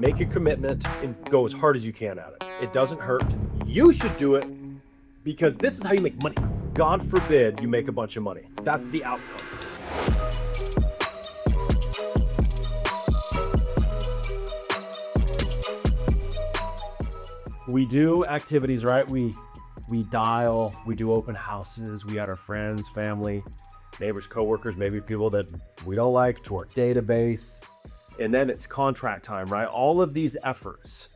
make a commitment, and go as hard as you can at it. It doesn't hurt. You should do it because this is how you make money. God forbid you make a bunch of money. That's the outcome. We do activities, right? We dial, we do open houses, we add our friends, family, neighbors, coworkers, maybe people that we don't like to our database. And then it's contract time, right? All of these efforts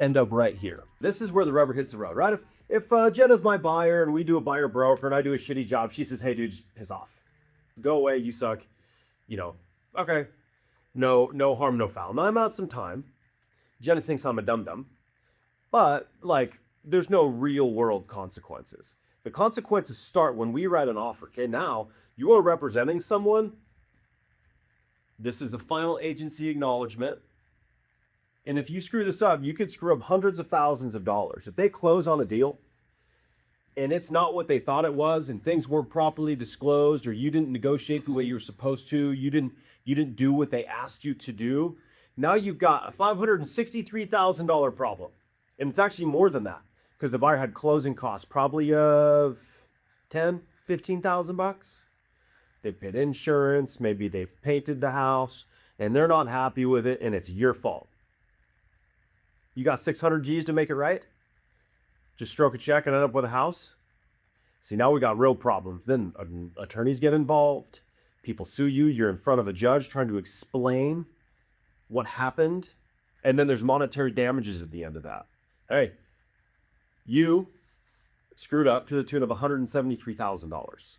end up right here. This is where the rubber hits the road, right? If Jenna's my buyer and we do a buyer broker and I do a shitty job, she says, hey dude, just piss off. Go away, you suck. Okay. No harm, no foul. Now I'm out some time. Jenna thinks I'm a dum-dum, but there's no real world consequences. The consequences start when we write an offer. Okay, now you are representing someone. This is a final agency acknowledgement. And if you screw this up, you could screw up hundreds of thousands of dollars. If they close on a deal and it's not what they thought it was and things weren't properly disclosed or you didn't negotiate the way you were supposed to, you didn't do what they asked you to do, now you've got a $563,000 problem. And it's actually more than that because the buyer had closing costs probably of $15,000. They paid insurance, maybe they've painted the house and they're not happy with it and it's your fault. You got 600 G's to make it right? Just stroke a check and end up with a house? See, now we got real problems. Then attorneys get involved. People sue you. You're in front of a judge trying to explain what happened. And then there's monetary damages at the end of that. Hey, you screwed up to the tune of $173,000.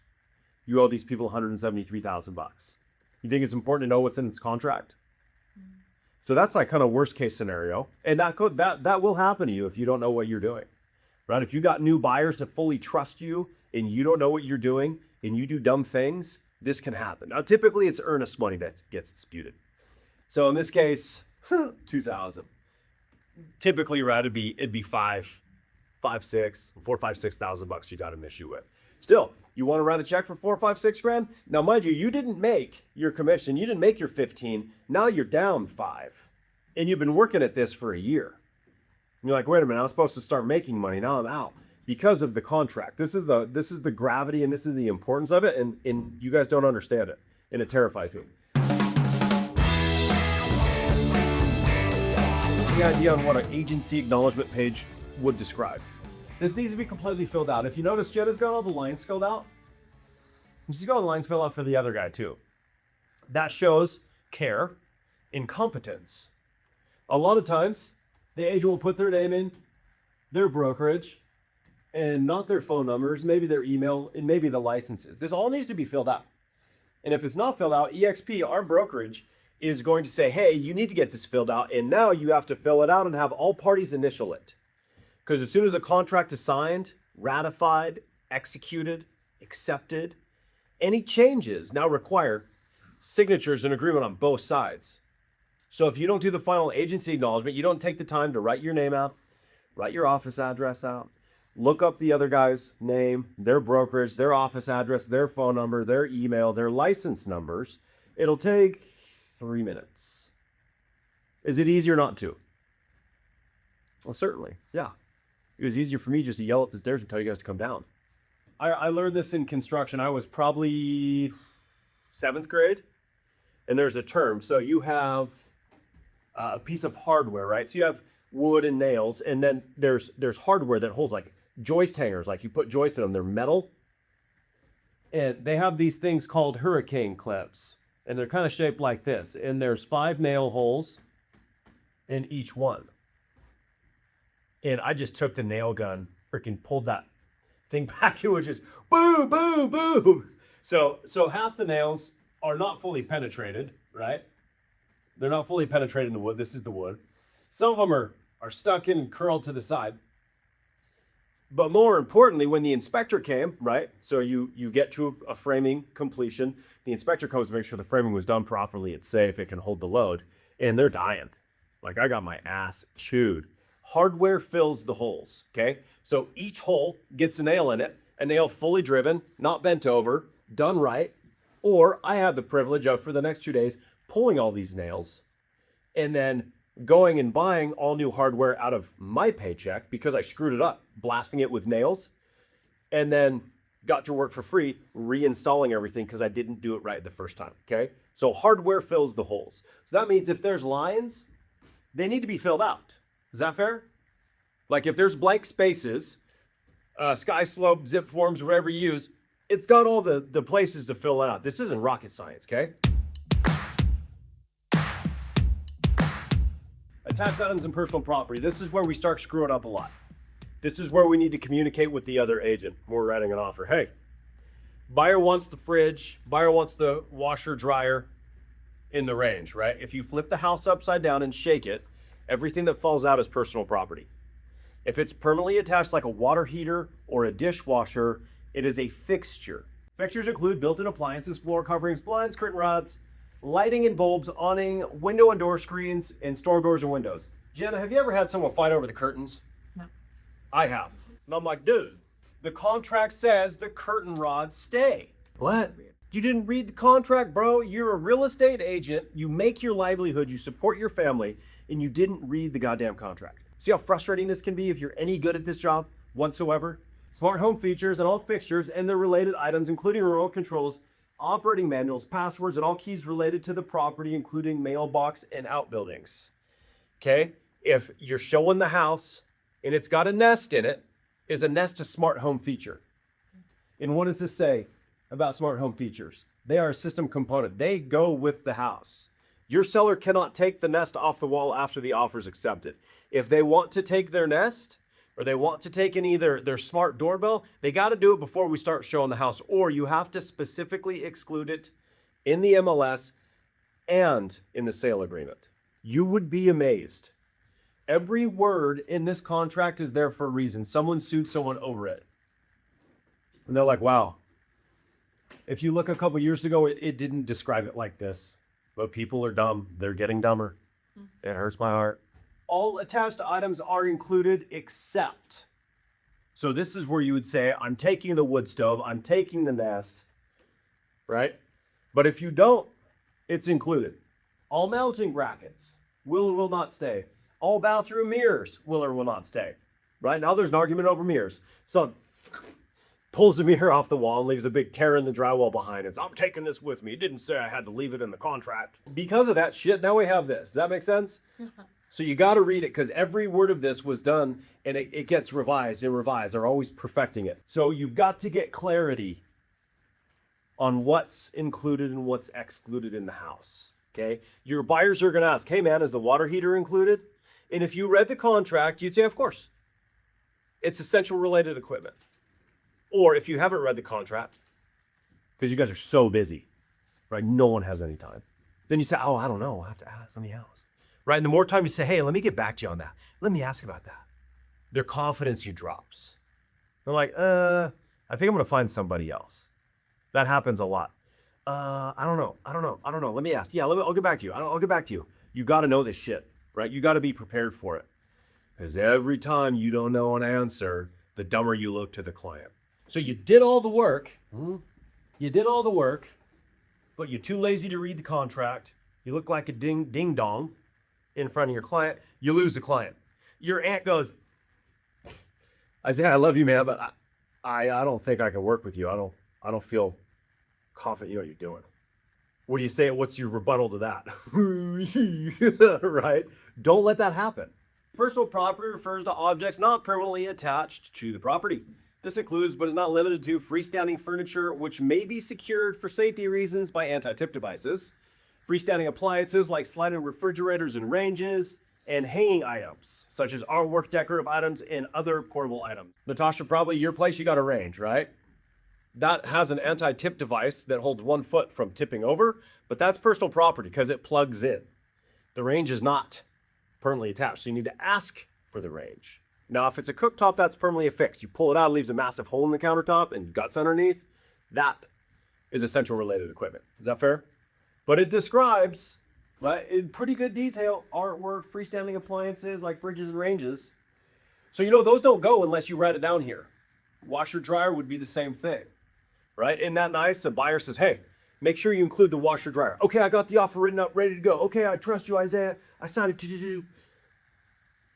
You owe these people $173,000. You think it's important to know what's in its contract? So that's kind of worst case scenario. And that will happen to you if you don't know what you're doing, right? If you got new buyers that fully trust you and you don't know what you're doing and you do dumb things, this can happen. Now, typically it's earnest money that gets disputed. So in this case, 2,000. Typically, right, it'd be $6,000 you got an issue with. Still, you want to write a check for $4, $5, $6 grand? Now, mind you didn't make your commission. You didn't make your 15. Now you're down 5. And you've been working at this for a year. And you're like, wait a minute, I was supposed to start making money. Now I'm out because of the contract. This is the gravity and this is the importance of it. And you guys don't understand it. And it terrifies me. The idea on what an agency acknowledgement page would describe. This needs to be completely filled out. If you notice, Jenna's got all the lines filled out. She's got the lines filled out for the other guy too. That shows care and competence. A lot of times, the agent will put their name in, their brokerage, and not their phone numbers, maybe their email, and maybe the licenses. This all needs to be filled out. And if it's not filled out, EXP, our brokerage, is going to say, hey, you need to get this filled out, and now you have to fill it out and have all parties initial it. Because as soon as a contract is signed, ratified, executed, accepted, any changes now require signatures and agreement on both sides. So if you don't do the final agency acknowledgement, you don't take the time to write your name out, write your office address out, look up the other guy's name, their brokerage, their office address, their phone number, their email, their license numbers, it'll take 3 minutes. Is it easier not to? Well, certainly, yeah. It was easier for me just to yell up the stairs and tell you guys to come down. I learned this in construction. I was probably 7th grade, and there's a term. So you have a piece of hardware, right? So you have wood and nails, and then there's hardware that holds like joist hangers, like you put joists in them. They're metal, and they have these things called hurricane clips, and they're kind of shaped like this. And there's 5 nail holes in each one. And I just took the nail gun, freaking pulled that thing back. It was just boom, boom, boom. So half the nails are not fully penetrated, right? They're not fully penetrated in the wood. This is the wood. Some of them are stuck in and curled to the side. But more importantly, when the inspector came, right? So you get to a framing completion. The inspector comes to make sure the framing was done properly. It's safe. It can hold the load. And they're dying. Like I got my ass chewed. Hardware fills the holes, okay? So each hole gets a nail in it, a nail fully driven, not bent over, done right. Or I had the privilege of, for the next 2 days, pulling all these nails and then going and buying all new hardware out of my paycheck because I screwed it up, blasting it with nails, and then got to work for free, reinstalling everything because I didn't do it right the first time, okay? So hardware fills the holes. So that means if there's lines, they need to be filled out. Is that fair? Like if there's blank spaces, sky slope, zip forms, whatever you use, it's got all the places to fill it out. This isn't rocket science, okay? Attached items and personal property. This is where we start screwing up a lot. This is where we need to communicate with the other agent when we're writing an offer. Hey, buyer wants the fridge, buyer wants the washer dryer in the range, right? If you flip the house upside down and shake it, everything that falls out is personal property. If it's permanently attached like a water heater or a dishwasher, it is a fixture. Fixtures include built-in appliances, floor coverings, blinds, curtain rods, lighting and bulbs, awning, window and door screens, and storm doors and windows. Jenna, have you ever had someone fight over the curtains? No. I have. And I'm like, dude, the contract says the curtain rods stay. What? You didn't read the contract, bro. You're a real estate agent. You make your livelihood, you support your family, and you didn't read the goddamn contract. See how frustrating this can be if you're any good at this job whatsoever? Smart home features and all fixtures and their related items, including remote controls, operating manuals, passwords, and all keys related to the property, including mailbox and outbuildings. Okay? If you're showing the house and it's got a nest in it, is a nest a smart home feature? And what does this say about smart home features? They are a system component. They go with the house. Your seller cannot take the nest off the wall after the offer is accepted. If they want to take their nest, or they want to take in either their smart doorbell, they got to do it before we start showing the house, or you have to specifically exclude it in the MLS and in the sale agreement. You would be amazed. Every word in this contract is there for a reason. Someone sued someone over it. And they're like, wow. If you look a couple years ago, it didn't describe it like this. But people are dumb. They're getting dumber. It hurts my heart. All attached items are included except. So this is where you would say, I'm taking the wood stove, I'm taking the nest, right? But if you don't, it's included. All mounting brackets will or will not stay. All bathroom mirrors will or will not stay. Right now there's an argument over mirrors. So pulls the mirror off the wall and leaves a big tear in the drywall behind it. I'm taking this with me. It didn't say I had to leave it in the contract. Because of that shit, now we have this. Does that make sense? So you got to read it because every word of this was done and it gets revised and revised. They're always perfecting it. So you've got to get clarity on what's included and what's excluded in the house. Okay. Your buyers are going to ask, hey man, is the water heater included? And if you read the contract, you'd say, of course. It's essential related equipment. Or if you haven't read the contract, because you guys are so busy, right? No one has any time. Then you say, oh, I don't know. I'll have to ask somebody else. Right? And the more time you say, hey, let me get back to you on that. Let me ask about that. Their confidence drops. They're like, I think I'm going to find somebody else. That happens a lot. I don't know. Let me ask. Yeah, I'll get back to you. I'll get back to you. You got to know this shit, right? You got to be prepared for it. Because every time you don't know an answer, the dumber you look to the client. So you did all the work. But you're too lazy to read the contract. You look like a ding dong in front of your client. You lose the client. Your aunt goes, Isaiah, I love you, man, but I don't think I can work with you. I don't feel confident you know what you're doing. What do you say? What's your rebuttal to that? Right? Don't let that happen. Personal property refers to objects not permanently attached to the property. This includes, but is not limited to, freestanding furniture, which may be secured for safety reasons by anti-tip devices, freestanding appliances like sliding refrigerators and ranges, and hanging items, such as artwork, decorative items, and other portable items. Natasha, probably your place, you got a range, right? That has an anti-tip device that holds 1 foot from tipping over, but that's personal property because it plugs in. The range is not permanently attached, so you need to ask for the range. Now, if it's a cooktop, that's permanently affixed. You pull it out, it leaves a massive hole in the countertop and guts underneath. That is essential related equipment. Is that fair? But it describes, in pretty good detail, artwork, freestanding appliances like fridges and ranges. So you know those don't go unless you write it down here. Washer dryer would be the same thing, right? Isn't that nice? The buyer says, hey, Make sure you include the washer dryer. Okay, I got the offer written up, ready to go. Okay, I trust you, Isaiah. I signed it.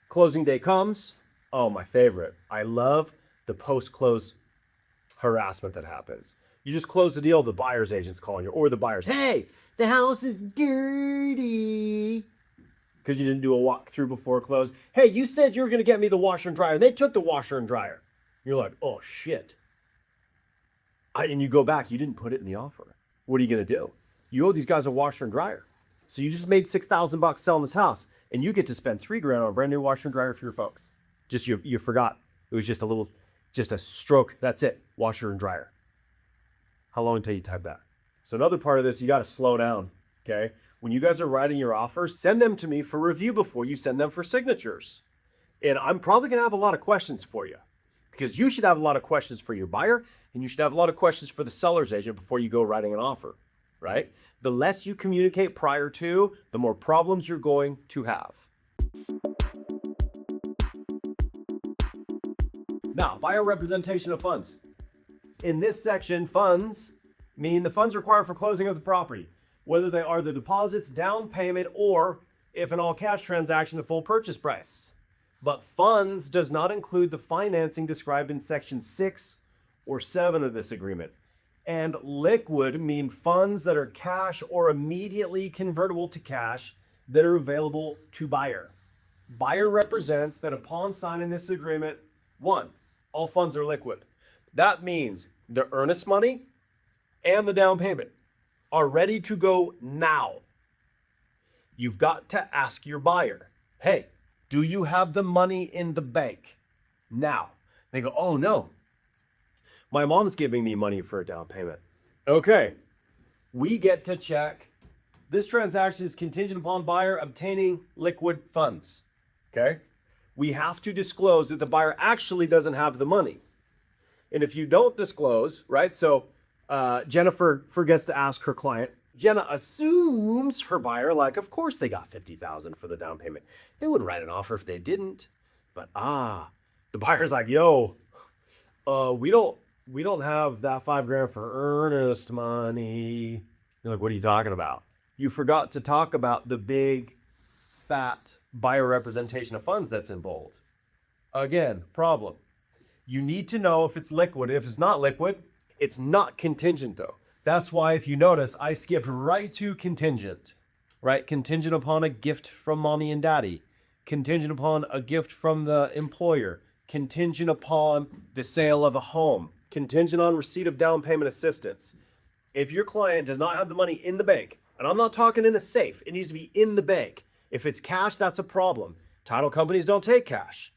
Closing day comes. Oh, my favorite. I love the post-close harassment that happens. You just close the deal, the buyer's agent's calling you, or the buyer's, hey, the house is dirty. Because you didn't do a walkthrough before close. Hey, you said you were going to get me the washer and dryer. And they took the washer and dryer. You're like, oh, shit. And you go back, you didn't put it in the offer. What are you going to do? You owe these guys a washer and dryer. So you just made $6,000 selling this house, and you get to spend $3,000 on a brand new washer and dryer for your folks. Just you forgot. It was just a stroke. That's it. Washer and dryer. How long until you type that? So another part of this, you got to slow down. Okay. When you guys are writing your offers, send them to me for review before you send them for signatures. And I'm probably going to have a lot of questions for you, because you should have a lot of questions for your buyer, and you should have a lot of questions for the seller's agent before you go writing an offer, right? The less you communicate prior to, the more problems you're going to have. Now, buyer representation of funds. In this section, funds mean the funds required for closing of the property, whether they are the deposits, down payment, or if an all-cash transaction, the full purchase price. But funds does not include the financing described in section 6 or 7 of this agreement. And liquid mean funds that are cash or immediately convertible to cash that are available to buyer. Buyer represents that upon signing this agreement, 1, all funds are liquid. That means the earnest money and the down payment are ready to go now. You've got to ask your buyer, hey, do you have the money in the bank now? They go, oh no, my mom's giving me money for a down payment. Okay, we get to check. This transaction is contingent upon buyer obtaining liquid funds. Okay, we have to disclose that the buyer actually doesn't have the money. And if you don't disclose, right? So Jennifer forgets to ask her client. Jenna assumes her buyer, like, of course they got $50,000 for the down payment. They wouldn't write an offer if they didn't. But the buyer's like, yo, we don't have that $5,000 for earnest money. You're like, what are you talking about? You forgot to talk about the big, fat buyer representation of funds that's in bold. Again, problem. You need to know if it's liquid. If it's not liquid, it's not contingent though. That's why if you notice, I skipped right to contingent, right? Contingent upon a gift from mommy and daddy. Contingent upon a gift from the employer. Contingent upon the sale of a home. Contingent on receipt of down payment assistance. If your client does not have the money in the bank, and I'm not talking in a safe, it needs to be in the bank. If it's cash, that's a problem. Title companies don't take cash.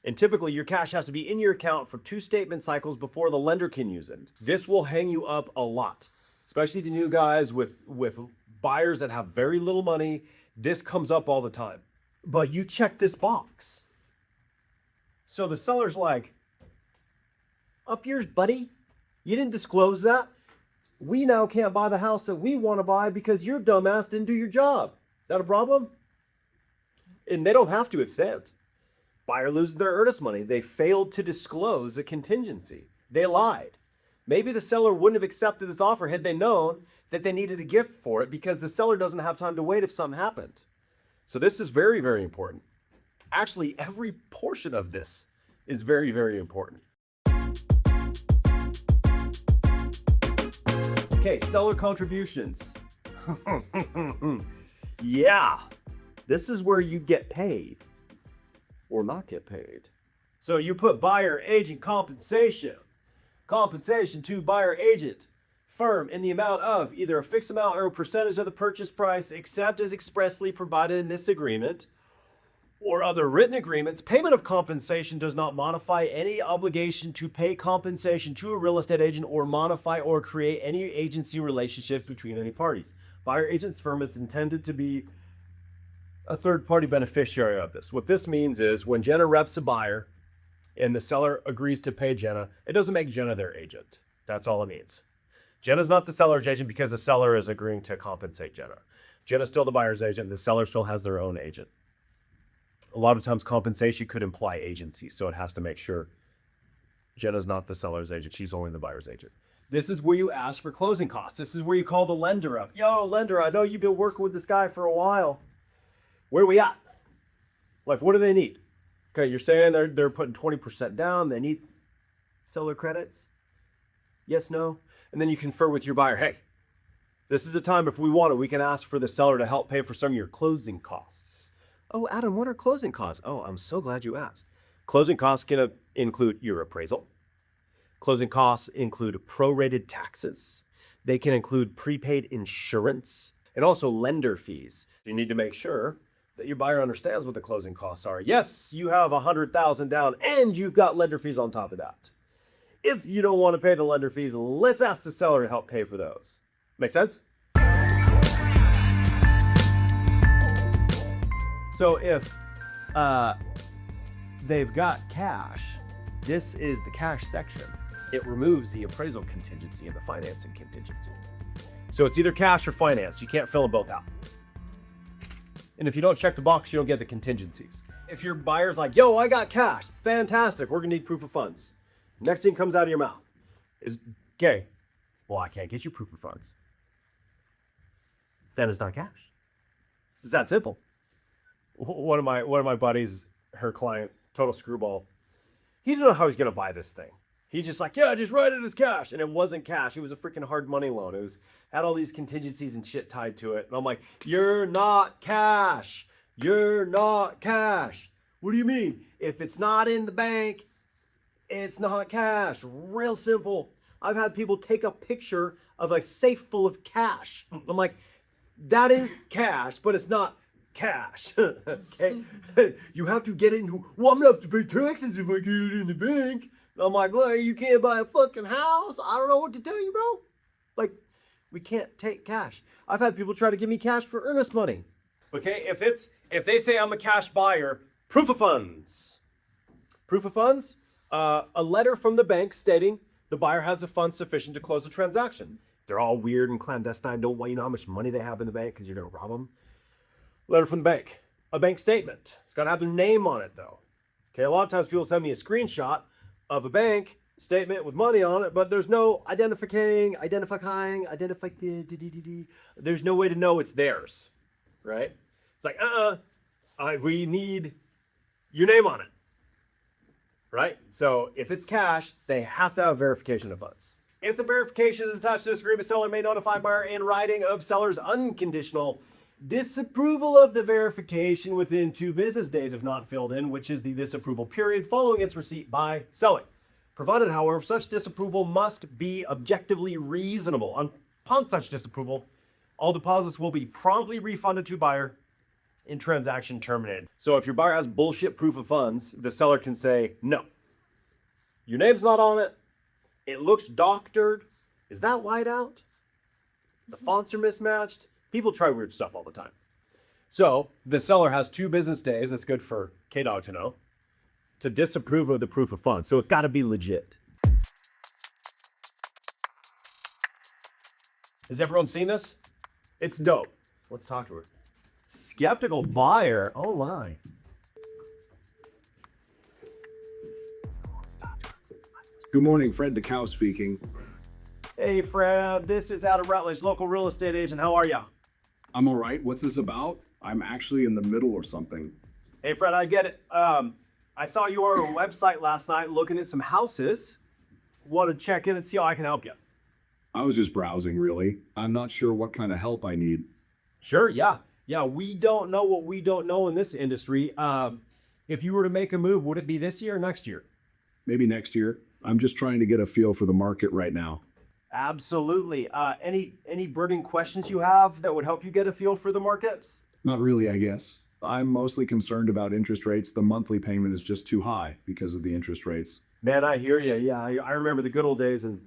And typically your cash has to be in your account for 2 statement cycles before the lender can use it. This will hang you up a lot, especially the new guys with buyers that have very little money. This comes up all the time. But you check this box. So the seller's like, up yours, buddy. You didn't disclose that. We now can't buy the house that we want to buy because your dumbass didn't do your job. Is that a problem? And they don't have to accept. Buyer loses their earnest money. They failed to disclose a contingency. They lied. Maybe the seller wouldn't have accepted this offer had they known that they needed a gift for it, because the seller doesn't have time to wait if something happened. So this is very, very important. Actually, every portion of this is very, very important. Okay, seller contributions. Yeah, this is where you get paid or not get paid. So you put buyer agent compensation. Compensation to buyer agent firm in the amount of either a fixed amount or a percentage of the purchase price, except as expressly provided in this agreement or other written agreements. Payment of compensation does not modify any obligation to pay compensation to a real estate agent or modify or create any agency relationships between any parties. Buyer agent's firm is intended to be a third-party beneficiary of this. What this means is when Jenna reps a buyer and the seller agrees to pay Jenna, it doesn't make Jenna their agent. That's all it means. Jenna's not the seller's agent because the seller is agreeing to compensate Jenna. Jenna's still the buyer's agent. The seller still has their own agent. A lot of times compensation could imply agency, so it has to make sure Jenna's not the seller's agent. She's only the buyer's agent. This is where you ask for closing costs. This is where you call the lender up. Yo, lender, I know you've been working with this guy for a while. Where are we at? Like, what do they need? Okay, you're saying they're putting 20% down. They need seller credits? Yes, no? And then you confer with your buyer. Hey, this is the time if we want it, we can ask for the seller to help pay for some of your closing costs. Oh, Adam, what are closing costs? Oh, I'm so glad you asked. Closing costs can include your appraisal. Closing costs include prorated taxes. They can include prepaid insurance and also lender fees. You need to make sure that your buyer understands what the closing costs are. Yes, you have $100,000 down and you've got lender fees on top of that. If you don't want to pay the lender fees, let's ask the seller to help pay for those. Make sense? So if they've got cash, this is the cash section. It removes the appraisal contingency and the financing contingency. So it's either cash or finance. You can't fill them both out. And if you don't check the box, you don't get the contingencies. If your buyer's like, yo, I got cash, fantastic, we're gonna need proof of funds. Next thing comes out of your mouth is, okay, well, I can't get you proof of funds. Then it's not cash. It's that simple. One of my buddies, her client, total screwball, he didn't know how he's gonna buy this thing. He's just like, yeah, just write it as cash. And it wasn't cash. It was a freaking hard money loan. It had all these contingencies and shit tied to it. And I'm like, you're not cash. You're not cash. What do you mean? If it's not in the bank, it's not cash. Real simple. I've had people take a picture of a safe full of cash. I'm like, that is cash, but it's not cash. Okay? You have to get it in. Well, I'm gonna have to pay taxes if I get it in the bank. I'm like, well, you can't buy a fucking house. I don't know what to tell you, bro. Like, we can't take cash. I've had people try to give me cash for earnest money. Okay, if they say I'm a cash buyer, proof of funds. Proof of funds, a letter from the bank stating the buyer has the funds sufficient to close the transaction. They're all weird and clandestine. Don't want you to know how much money they have in the bank because you're gonna rob them. Letter from the bank. A bank statement. It's gotta have their name on it though. Okay, a lot of times people send me a screenshot of a bank statement with money on it, but there's no identifying, there's no way to know it's theirs, right? It's like, we need your name on it, right? So if it's cash, they have to have verification of funds. If the verification is attached to this agreement, seller may notify buyer in writing of seller's unconditional disapproval of the verification within 2 business days if not filled in, which is the disapproval period following its receipt by seller. Provided, however, such disapproval must be objectively reasonable. Upon such disapproval, all deposits will be promptly refunded to buyer and transaction terminated. So if your buyer has bullshit proof of funds, the seller can say, no, your name's not on it. It looks doctored. Is that white out? The fonts are mismatched. People try weird stuff all the time. So the seller has 2 business days, that's good for K-Dog to know, to disapprove of the proof of funds. So it's gotta be legit. Has everyone seen this? It's dope. Let's talk to her. Skeptical buyer, oh my. Good morning, Fred DeCow speaking. Hey Fred, this is Adam Rutledge, local real estate agent. How are ya? I'm all right. What's this about? I'm actually in the middle or something. Hey Fred, I get it. I saw you on our website last night looking at some houses. Want to check in and see how I can help you. I was just browsing, really. I'm not sure what kind of help I need. Sure, yeah. Yeah, we don't know what we don't know in this industry. If you were to make a move, would it be this year or next year? Maybe next year. I'm just trying to get a feel for the market right now. Absolutely. Any burning questions you have that would help you get a feel for the market? Not really, I guess. I'm mostly concerned about interest rates. The monthly payment is just too high because of the interest rates. Man, I hear you. Yeah, I remember the good old days in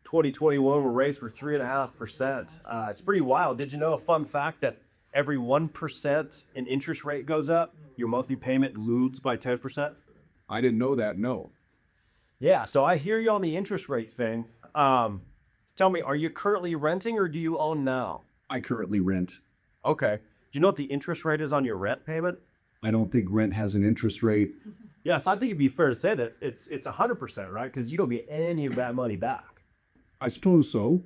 2021 where rates were 3.5%. It's pretty wild. Did you know a fun fact that every 1% an interest rate goes up, your monthly payment loses by 10%? I didn't know that, no. Yeah, so I hear you on the interest rate thing. Tell me, are you currently renting or do you own now? I currently rent. Okay. Do you know what the interest rate is on your rent payment? I don't think rent has an interest rate. Yes, I think it'd be fair to say that it's 100%, right? Because you don't get any of that money back. I suppose so.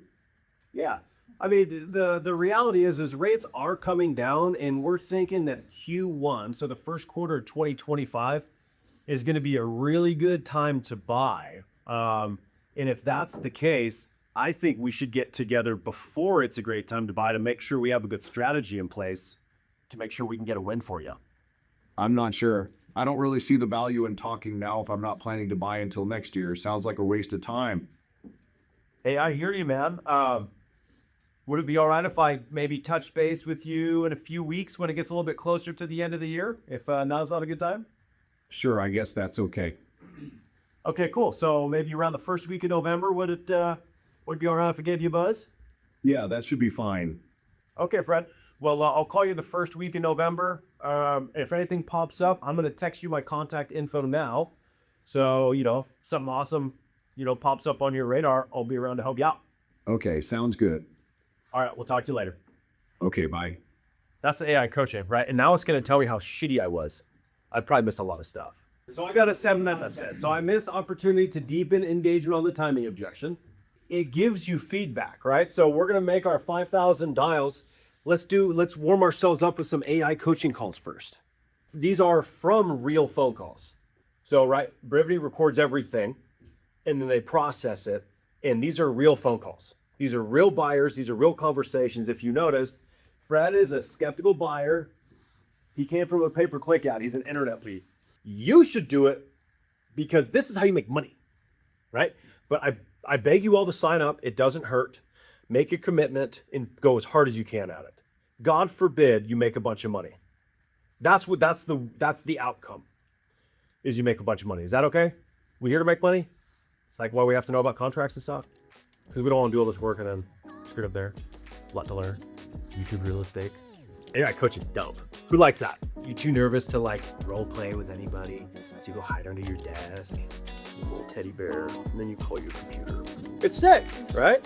Yeah. I mean, the reality is rates are coming down, and we're thinking that Q1, so the first quarter of 2025, is going to be a really good time to buy. And if that's the case, I think we should get together before it's a great time to buy to make sure we have a good strategy in place to make sure we can get a win for you. I'm not sure. I don't really see the value in talking now if I'm not planning to buy until next year. Sounds like a waste of time. Hey, I hear you, man. Would it be all right if I maybe touch base with you in a few weeks when it gets a little bit closer to the end of the year? If now's not a good time? Sure, I guess that's okay. Okay, cool. So maybe around the first week of November, would it be all right if I gave you a buzz? Yeah, that should be fine. Okay, Fred. Well, I'll call you the first week in November. If anything pops up, I'm going to text you my contact info now. So, something awesome, pops up on your radar, I'll be around to help you out. Okay, sounds good. All right, we'll talk to you later. Okay, bye. That's the AI coaching, right? And now it's going to tell me how shitty I was. I probably missed a lot of stuff. So I got a 7 out of 10. So I missed opportunity to deepen engagement on the timing objection. It gives you feedback, right? So we're going to make our 5,000 dials. Let's warm ourselves up with some AI coaching calls first. These are from real phone calls. So, right, Brevity records everything and then they process it. And these are real phone calls. These are real buyers. These are real conversations. If you noticed, Fred is a skeptical buyer. He came from a pay-per-click ad. He's an internet lead. You should do it because this is how you make money, right? But I beg you all to sign up. It doesn't hurt. Make a commitment and go as hard as you can at it. God forbid you make a bunch of money. That's the outcome is you make a bunch of money. Is that okay? We here to make money? It's like why we have to know about contracts and stuff. Because we don't want to do all this work and then screw it up there. A lot to learn. YouTube real estate. AI coaching's dope. Who likes that? You too nervous to role play with anybody? So you go hide under your desk, little teddy bear, and then you call your computer. It's sick, right?